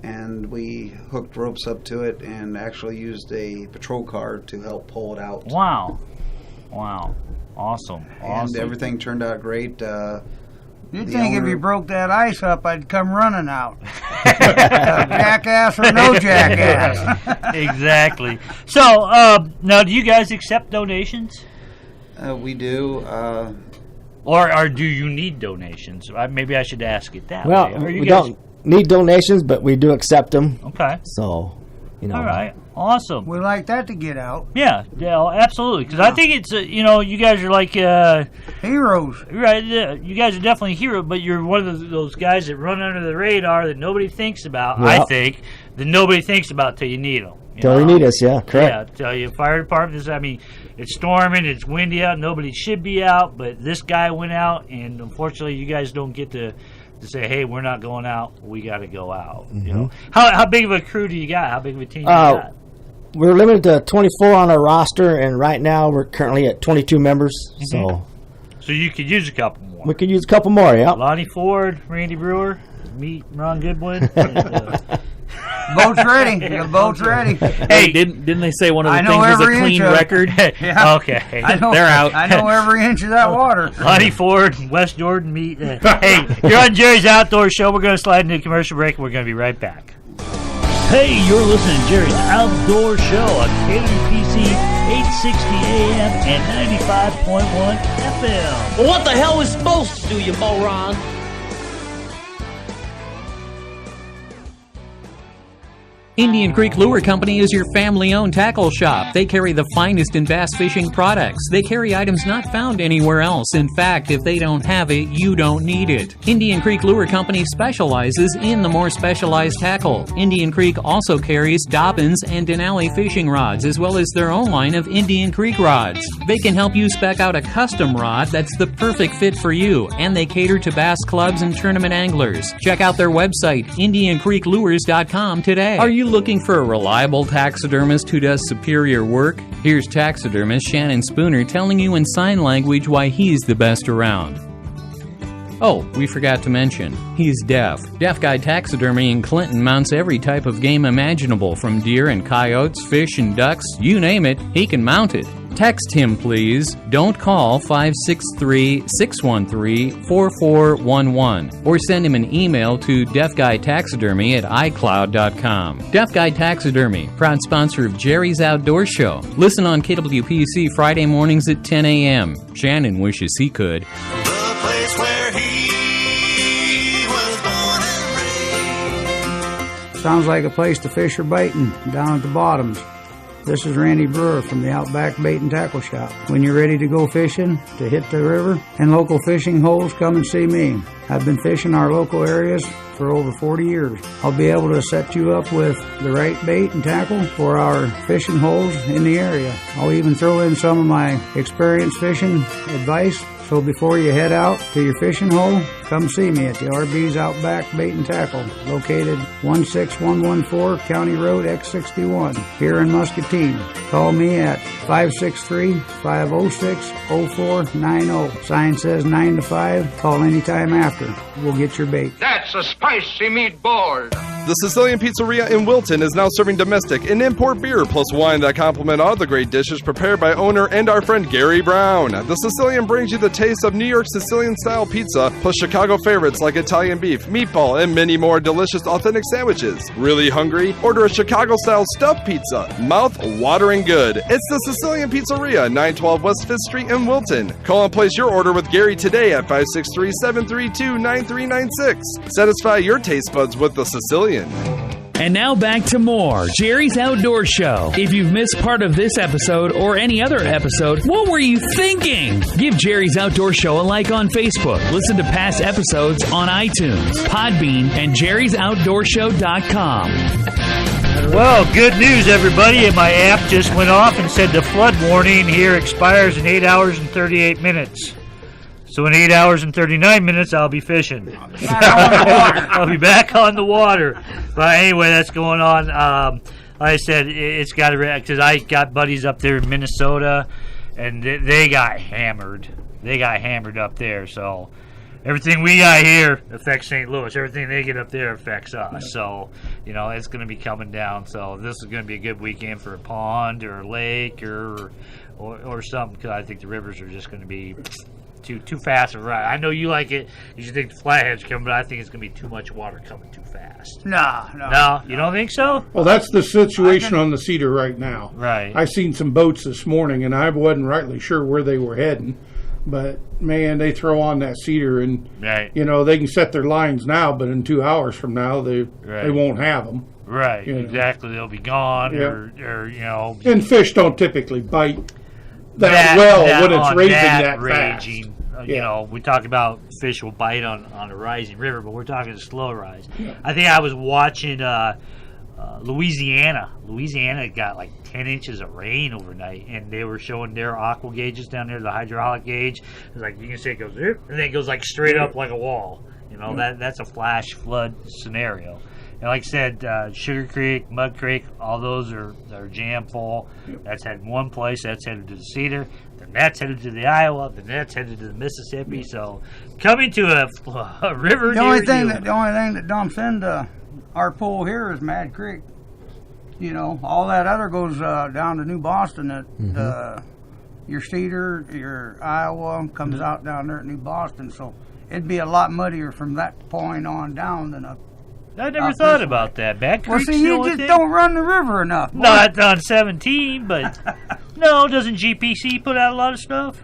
And we hooked ropes up to it and actually used a patrol car to help pull it out. Wow. Awesome. And everything turned out great. You'd think if you broke that ice up, I'd come running out. Jackass or no jackass. Exactly. So, now do you guys accept donations? We do. Or do you need donations? Maybe I should ask it that way. Well, we don't need donations, but we do accept them. Okay. So, All right. Awesome. We like that to get out. Yeah, absolutely. Because I think it's, you guys are like... heroes. Right, you guys are definitely heroes, but you're one of those guys that run under the radar that nobody thinks about, I think, that nobody thinks about till you need them. Till you need us, yeah, correct. Yeah, tell you, fire department, it's storming, it's windy out, nobody should be out, but this guy went out, and unfortunately you guys don't get to say, hey, we're not going out, we got to go out. How big of a crew do you got? How big of a team do you got? We're limited to 24 on our roster, and right now we're currently at 22 members. So you could use a couple more. We could use a couple more, yeah. Lonnie Ford, Randy Brewer, meet Ron Goodwin. Boat's ready. The boat's ready. Hey, didn't they say one of the things was a clean record? Yeah. Okay. They're out. I know every inch of that water. Lonnie Ford, Wes Jordan meet. Hey, you're on Jerry's Outdoor Show. We're going to slide into a commercial break, and we're going to be right back. Hey, you're listening to Jerry's Outdoor Show on KWPC 860 AM and 95.1 FM. Well, what the hell is supposed to do, you moron? Indian Creek Lure Company is your family-owned tackle shop. They carry the finest in bass fishing products. They carry items not found anywhere else. In fact, if they don't have it, you don't need it. Indian Creek Lure Company specializes in the more specialized tackle. Indian Creek also carries Dobbins and Denali fishing rods, as well as their own line of Indian Creek rods. They can help you spec out a custom rod that's the perfect fit for you, and they cater to bass clubs and tournament anglers. Check out their website, IndianCreekLures.com today. Are you looking for a reliable taxidermist who does superior work? Here's taxidermist Shannon Spooner telling you in sign language why he's the best around. Oh, we forgot to mention, he's deaf. Deaf Guy Taxidermy in Clinton mounts every type of game imaginable, from deer and coyotes, fish and ducks, you name it, he can mount it. Text him, please. Don't call 563-613-4411 or send him an email to deafguytaxidermy@icloud.com. Deaf Guy Taxidermy, proud sponsor of Jerry's Outdoor Show. Listen on KWPC Friday mornings at 10 a.m. Shannon wishes he could. The place where he was born and raised. Sounds like a place to fish or baiting down at the bottoms. This is Randy Brewer from the Outback Bait and Tackle Shop. When you're ready to go fishing, to hit the river and local fishing holes, come and see me. I've been fishing our local areas for over 40 years. I'll be able to set you up with the right bait and tackle for our fishing holes in the area. I'll even throw in some of my experienced fishing advice. So before you head out to your fishing hole, come see me at the RB's Outback Bait and Tackle, located 16114 County Road X61 here in Muscatine. Call me at 563-506-0490. Sign says 9 to 5. Call anytime after. We'll get your bait. That's a spicy meatball. The Sicilian Pizzeria in Wilton is now serving domestic and import beer plus wine that complement all the great dishes prepared by owner and our friend Gary Brown. The Sicilian brings you the taste of New York Sicilian-style pizza plus Chicago favorites like Italian beef, meatball, and many more delicious authentic sandwiches. Really hungry? Order a Chicago-style stuffed pizza. Mouth-watering good. It's the Sicilian Pizzeria, 912 West 5th Street in Wilton. Call and place your order with Gary today at 563-732-9396. Satisfy your taste buds with the Sicilian. And now back to more Jerry's Outdoor Show. If you've missed part of this episode or any other episode, what were you thinking? Give Jerry's Outdoor Show a like on Facebook. Listen to past episodes on iTunes, Podbean, and jerry'sOutdoorshow.com. Well, good news, everybody. And my app just went off and said the flood warning here expires in 8 hours and 38 minutes. So in 8 hours and 39 minutes, I'll be fishing. I'll be back on the water. But anyway, that's going on. Like I said, it's got to react because I got buddies up there in Minnesota, and they got hammered. They got hammered up there. So everything we got here affects St. Louis. Everything they get up there affects us. So, you know, it's going to be coming down. So this is going to be a good weekend for a pond or a lake or something, because I think the rivers are just going to be too fast of a ride. I know you like it. You should think the flathead's coming, but I think it's going to be too much water coming too fast. No, you don't think so? Well, that's the situation on the Cedar right now. Right. I seen some boats this morning, and I wasn't rightly sure where they were heading. But, man, they throw on that Cedar, and, you know, they can set their lines now, but in 2 hours from now, they won't have them. Right, you know. exactly. They'll be gone, or, you know. And fish don't typically bite that well when it's raging that fast. You know, we talk about fish will bite on a rising river, but we're talking a slow rise. Yeah. I think I was watching Louisiana. Louisiana got like 10 inches of rain overnight, and they were showing their aqua gauges down there, the hydraulic gauge. It's like you can see it goes, and then it goes like straight up like a wall. You know, that's a flash flood scenario. And like I said, Sugar Creek, Mud Creek, all those are jam full. That's headed one place. That's headed to the Cedar. Then that's headed to the Iowa. Then that's headed to the Mississippi. So coming to a river. The only thing that dumps into our pool here is Mad Creek. You know, all that other goes down to New Boston. Your Cedar, your Iowa comes out down there at New Boston. So it'd be a lot muddier from that point on down than up. I never thought about that. Bad Creek's well, see, you just don't run the river enough. Not on 17, but no, doesn't GPC put out a lot of stuff?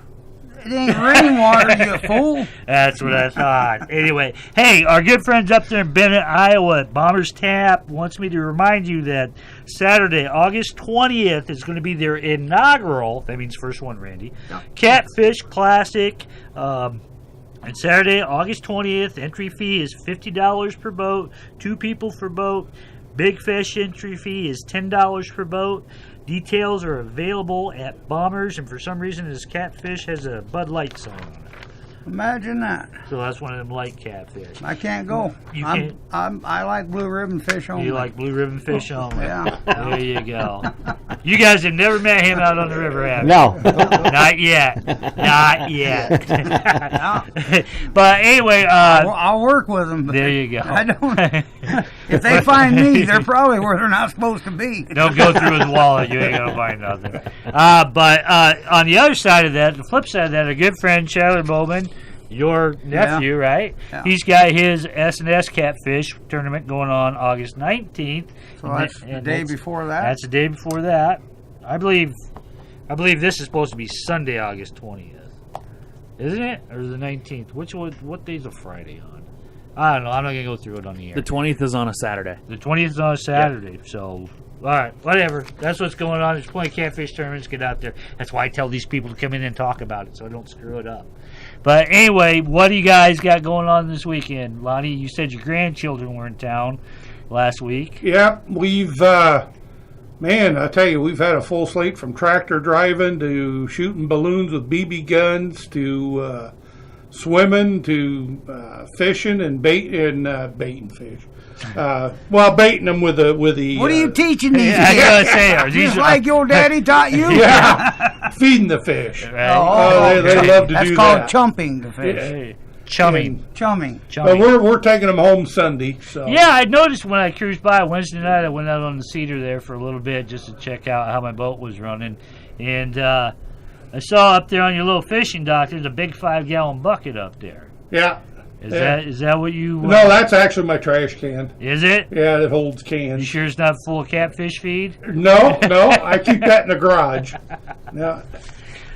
It ain't rainwater, you fool. That's what I thought. Anyway, hey, our good friends up there in Bennett, Iowa at Bombers Tap wants me to remind you that Saturday, August 20th is going to be their inaugural, that means first one, Randy, Catfish Classic. And Saturday, August 20th, entry fee is $50 per boat, 2 people per boat. Big Fish entry fee is $10 per boat. Details are available at Bombers, and for some reason this catfish has a Bud Light sign on it. Imagine that. So that's one of them light catfish. I can't go. You can't? I like blue ribbon fish only. You like blue ribbon fish only? Yeah. There you go. You guys have never met him out on the river, have you? No. Not yet. Not yet. But anyway, I'll work with them. There you go. I don't. If they find me, they're probably where they're not supposed to be. Don't go through his wallet. You ain't gonna find nothing. But on the other side of that, the flip side of that, a good friend, Skyler Bowman, your nephew, right? Yeah. He's got his S&S Catfish tournament going on August 19th. So that's the day before that? That's the day before that. I believe this is supposed to be Sunday, August 20th. Isn't it? Or the 19th? What day's a Friday on? I don't know. I'm not going to go through it on the air. The 20th is on a Saturday. The 20th is on a Saturday. Yep. So All right, whatever. That's what's going on. There's plenty of catfish tournaments. Get out there. That's why I tell these people to come in and talk about it, so I don't screw it up. But anyway, what do you guys got going on this weekend? Lonnie, you said your grandchildren were in town last week. Yeah, we've, man, I tell you, we've had a full slate from tractor driving to shooting balloons with BB guns to swimming to fishing and baiting fish. Baiting them with the. What are you teaching these kids? I gotta say, are these Just like your daddy taught you? Yeah, feeding the fish. Right. They love to That's do called that. chumping the fish. Yeah. Chumming. But we're taking them home Sunday. So Yeah, I noticed when I cruised by Wednesday night, I went out on the Cedar there for a little bit just to check out how my boat was running. And I saw up there on your little fishing dock, there's a big 5-gallon bucket up there. Yeah. Is that what you... No, that's actually my trash can. Is it? Yeah, it holds cans. You sure it's not full of catfish feed? No, I keep that in the garage. Yeah.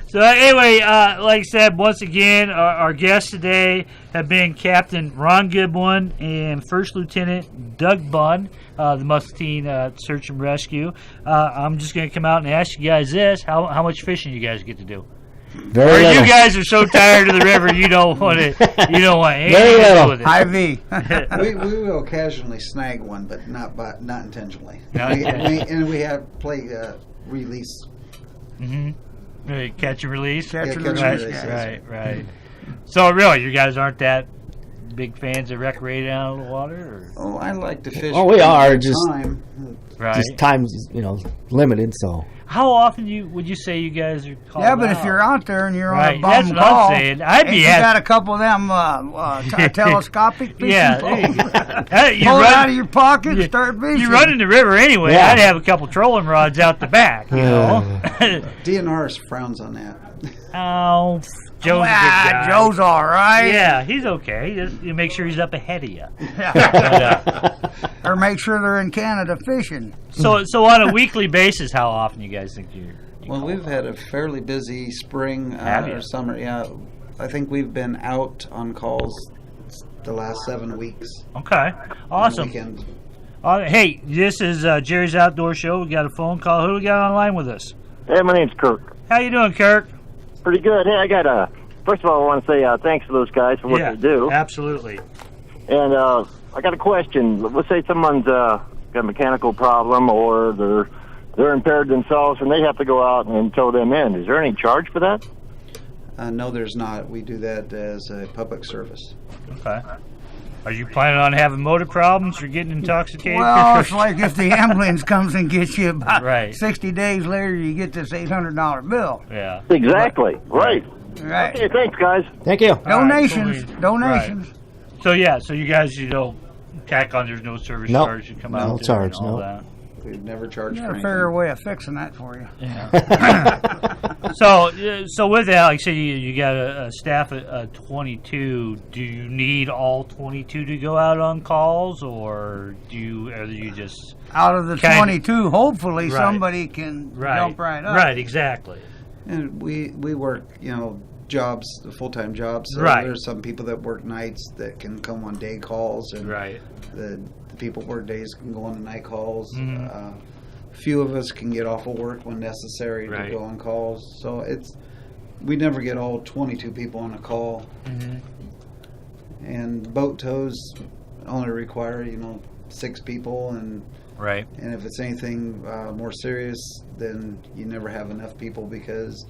So anyway, like I said, once again, our guests today have been Captain Ron Goodwin and First Lieutenant Doug Bunn, the Muscatine Search and Rescue. I'm just going to come out and ask you guys this: how much fishing you guys get to do? Very or little. You guys are so tired of the river, you don't want it. You don't want anything Very to do little. with it. we will occasionally snag one, but not intentionally. Not intentionally. We have play release. Right, catch and release. Catch and right, release. Right. So really, you guys aren't that big fans of recreating out of the water? Or? Oh, I like to fish. Oh, we are just Right. Just time's limited. So how often would you say you guys are called Yeah, but out? if you're out there and you're Right, on a bum that's what call, I'm saying. I'd be and you happy- got a couple of them telescopic fishing Yeah, poles. there you go. Hey, you Pull it run- out of your pocket and start fishing. You run in the river anyway. Yeah. I'd have a couple trolling rods out the back, you know. DNR frowns on that. Oh, Joe's a good guy. Joe's all right. Yeah, he's okay. You make sure he's up ahead of you. Or make sure they're in Canada fishing. So on a weekly basis, how often you guys think you Well, we've had a fairly busy spring Have you? or summer. Yeah, I think we've been out on calls the last 7 weeks. Okay, awesome. Weekend. Hey, this is Jerry's Outdoor Show. We got a phone call. Who we got online with us? Hey, my name's Kirk. How you doing, Kirk? Pretty good. Hey, I got first of all, I want to say thanks to those guys for what they do. Absolutely. And I got a question. Let's say someone's got a mechanical problem or they're impaired themselves and they have to go out and tow them in. Is there any charge for that? No, there's not. We do that as a public service. Okay. Are you planning on having motor problems or getting intoxicated? Well, it's like if the ambulance comes and gets you about Right. 60 days later, you get this $800 bill. Yeah. Exactly. Right. Right. Okay, thanks, guys. Thank you. Donations. Right. Donations. Right. So you guys, tack on. There's no service Nope. charge. You come No out there charge, and all nope. that. We've never charged Got for to anything. figure a way of fixing that for you. So with that, like I say, you got a staff of 22. Do you need all 22 to go out on calls, or are you just Out of the Kind- 22, hopefully Right. somebody can jump right up. Right, exactly. And we work, jobs, full-time jobs. So Right. There's some people that work nights that can come on day calls, and Right. the people work days can go on to night calls. Mhm. Few of us can get off of work when necessary Right. to go on calls. So we never get all 22 people on a call. Mhm. And boat tows only require 6 people, and Right. and if it's anything more serious, then you never have enough people because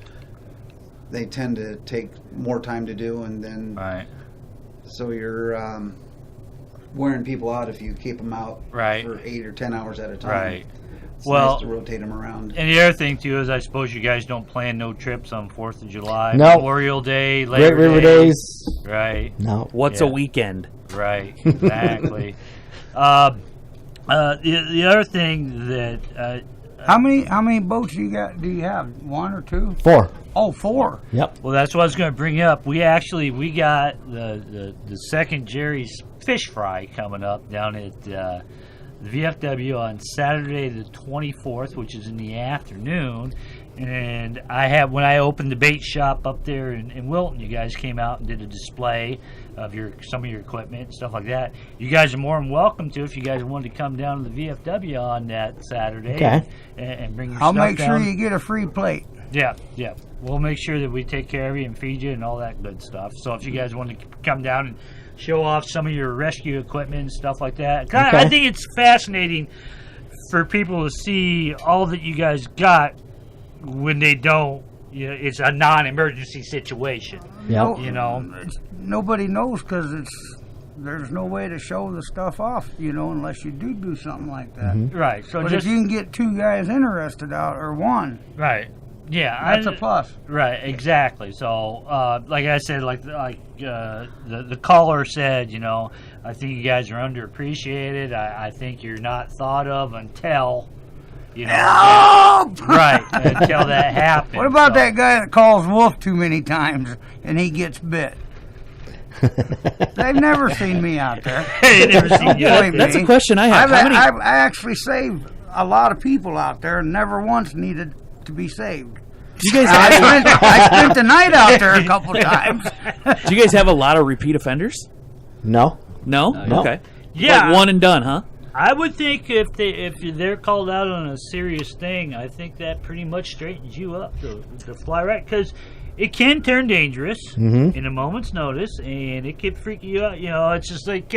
they tend to take more time to do, and then Right. so you're wearing people out if you keep them out Right. for 8 or 10 hours at a time. Right. It's Well, nice to rotate them around. And the other thing too is, I suppose you guys don't plan no trips on 4th of July, No. Memorial Day, Great Labor River Day. Days. Right. No. What's Yeah. a weekend? Right. Exactly. The other thing that How many boats do you have? 1 or 2? 4. Oh, 4. Yep. well, that's what I was going to bring up. We got the second Jerry's Fish Fry coming up down at the VFW on Saturday the 24th, which is in the afternoon, And when I opened the bait shop up there in Wilton, you guys came out and did a display of some of your equipment and stuff like that. You guys are more than welcome to if you guys wanted to come down to the VFW on that Saturday and bring your stuff down. I'll make sure you get a free plate. Yeah. We'll make sure that we take care of you and feed you and all that good stuff. So if you guys want to come down and show off some of your rescue equipment and stuff like that. I think it's fascinating for people to see all that you guys got when they don't, it's a non-emergency situation. Yep. Nobody knows because there's no way to show the stuff off, unless you do something like that. Mm-hmm. Right. So but if you can get 2 guys interested out, or 1. Right. Yeah. That's a plus. Right. Exactly. So, like I said, the caller said, I think you guys are underappreciated. I think you're not thought of until... right, until that happens. What about that guy that calls Wolf too many times and he gets bit? They've never seen me out there. They've never seen you. That's a question I have. I've actually saved a lot of people out there and never once needed to be saved. You guys I spent the night out there a couple times. Do you guys have a lot of repeat offenders? No. No? Okay. Yeah. Like one and done, huh? I would think if they're called out on a serious thing, I think that pretty much straightens you up to fly right, because it can turn dangerous in a moment's notice, and it can freak you out. It's just like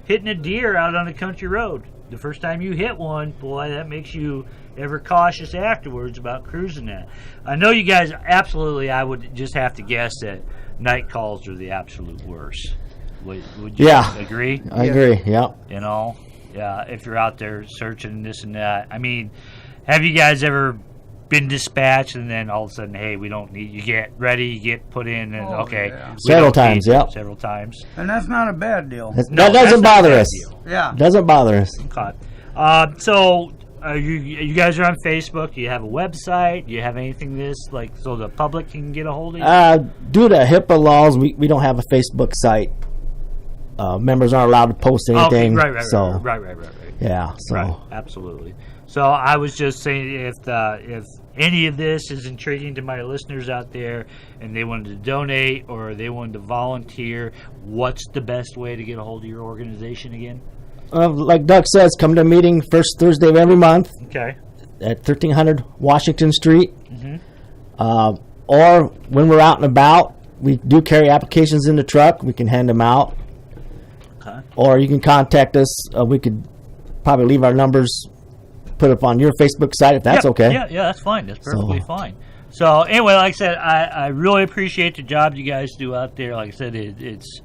hitting a deer out on a country road. The first time you hit one, boy, that makes you ever cautious afterwards about cruising that. I know you guys absolutely. I would just have to guess that night calls are the absolute worst. Would you agree? I agree. Yeah. Yeah, if you're out there searching this and that. I mean, have you guys ever been dispatched and then all of a sudden, hey, we don't need you, get ready, you get put in, and several times, several times. And that's not a bad deal. That doesn't bother us. Yeah, doesn't bother us. Okay. So you guys are on Facebook. Do you have a website? Do you have anything so the public can get a hold of you? Due to HIPAA laws, we don't have a Facebook site. Members aren't allowed to post anything. Okay, right. So, right. Yeah, so. Right, absolutely. So I was just saying if any of this is intriguing to my listeners out there and they wanted to donate or they wanted to volunteer, what's the best way to get a hold of your organization again? Like Doug says, come to a meeting first Thursday of every month. Okay. At 1300 Washington Street. Mm-hmm. Or when we're out and about, we do carry applications in the truck. We can hand them out. Okay. Or you can contact us. We could probably leave our numbers put up on your Facebook site if that's okay. Yeah, that's fine. That's perfectly fine. So anyway, like I said, I really appreciate the job you guys do out there. Like I said, it's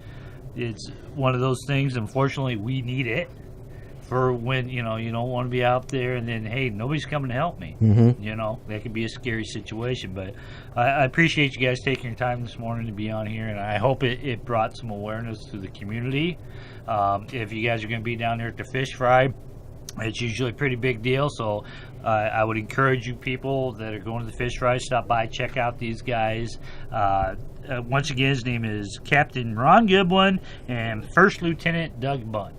one of those things. Unfortunately, we need it for when you don't want to be out there and then hey, nobody's coming to help me. Mm-hmm. That could be a scary situation. But I appreciate you guys taking your time this morning to be on here, and I hope it brought some awareness to the community. If you guys are going to be down there at the fish fry, it's usually a pretty big deal. So I would encourage you people that are going to the fish fry, stop by, check out these guys. Once again, his name is Captain Ron Goodwin and First Lieutenant Doug Bunn.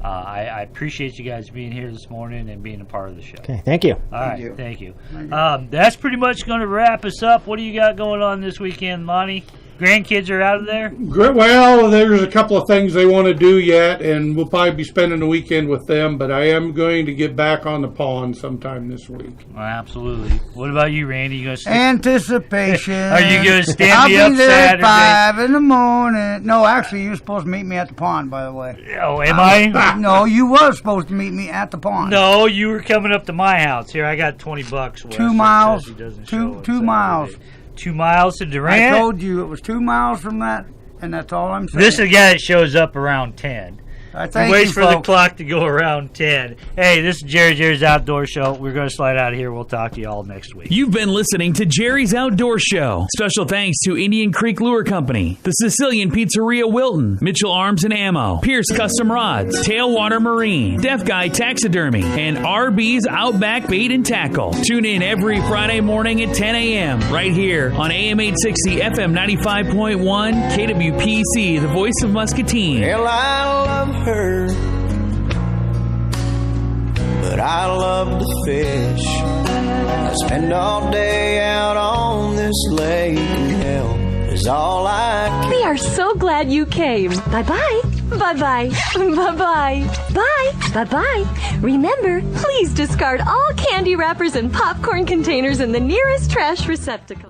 I appreciate you guys being here this morning and being a part of the show. Okay, thank you. All right, thank you. That's pretty much going to wrap us up. What do you got going on this weekend, Monty? Grandkids are out of there? Well, there's a couple of things they want to do yet, and we'll probably be spending the weekend with them, but I am going to get back on the pond sometime this week. Well, absolutely. What about you, Randy? You going to Anticipation. Are you going to stand I'll me up be there Saturday? at 5 in the morning. No, actually, you were supposed to meet me at the pond, by the way. Oh, am I? No, you was supposed to meet me at the pond. No, you were coming up to my house. Here, I got $20. 2 miles. 2 miles. 2 miles to Durant? I told you it was 2 miles from that, and that's all I'm saying. This is a guy that shows up around 10. He waits for the clock to go around 10. Hey, this is Jerry's Outdoor Show. We're going to slide out of here. We'll talk to you all next week. You've been listening to Jerry's Outdoor Show. Special thanks to Indian Creek Lure Company, the Sicilian Pizzeria Wilton, Mitchell Arms and Ammo, Pierce Custom Rods, Tailwater Marine, Deaf Guy Taxidermy, and RB's Outback Bait and Tackle. Tune in every Friday morning at 10 a.m. right here on AM 860, FM 95.1, KWPC, the voice of Muscatine. Well, I love her, but I love to fish. Spend all day out on this lake, and hell is all I can. We are so glad you came. Bye-bye. Bye-bye. Bye-bye. Bye. Bye-bye. Remember, please discard all candy wrappers and popcorn containers in the nearest trash receptacle.